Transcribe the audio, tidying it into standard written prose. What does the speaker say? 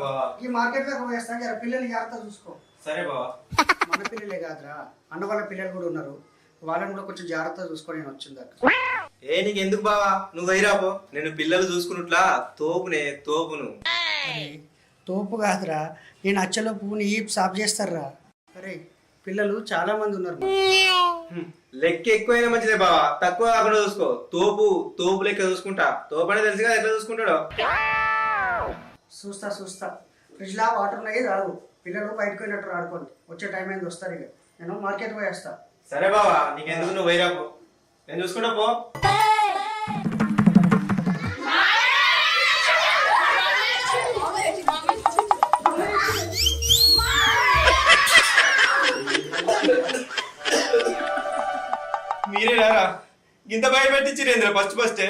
బావా. ఈ మార్కెట్ దాకా పోయేస్తా జర పిల్లల్ని జాగ్రత్త చూసుకో. సరే బావా. మన పిల్లలే కాదురా, అన్న వాళ్ళ పిల్లలు కూడా ఉన్నారు, వాళ్ళని కూడా కొంచెం జాగ్రత్తగా చూసుకొని నేను వచ్చిందాక. నీకు ఎందుకు బావా, నువ్వు వైరాపో. నేను పిల్లలు చూసుకున్నట్లా తోపును. అరే తోపు కాదురా, నేను అచ్చలో పువ్వుని ఈ సాఫ్ చేస్తారా. అరే పిల్లలు చాలా మంది ఉన్నారు. లెక్క ఎక్కువైనా మంచిదే బావా, తక్కువ కాకుండా చూసుకో. తోపు లెక్క చూసుకుంటా. తోపు అనేది తెలుసు కదా ఎట్లా చూసుకుంటాడో. చూస్తా ఫ్రిడ్జ్ లా వాటర్ ఉన్నాయి రాదు, పిల్లలు బయటకు వెళ్ళినట్టు ఆడుకోండి. వచ్చే టైం అయింది వస్తారు, ఇక నేను మార్కెట్ పోయేస్తా. సరే బావా, నీకెందుకు, నువ్వు వైరాపో, నేను చూసుకుంటా పో. మీరేనారా ఇంత భయపెట్టించిరేంద్ర ఫస్టే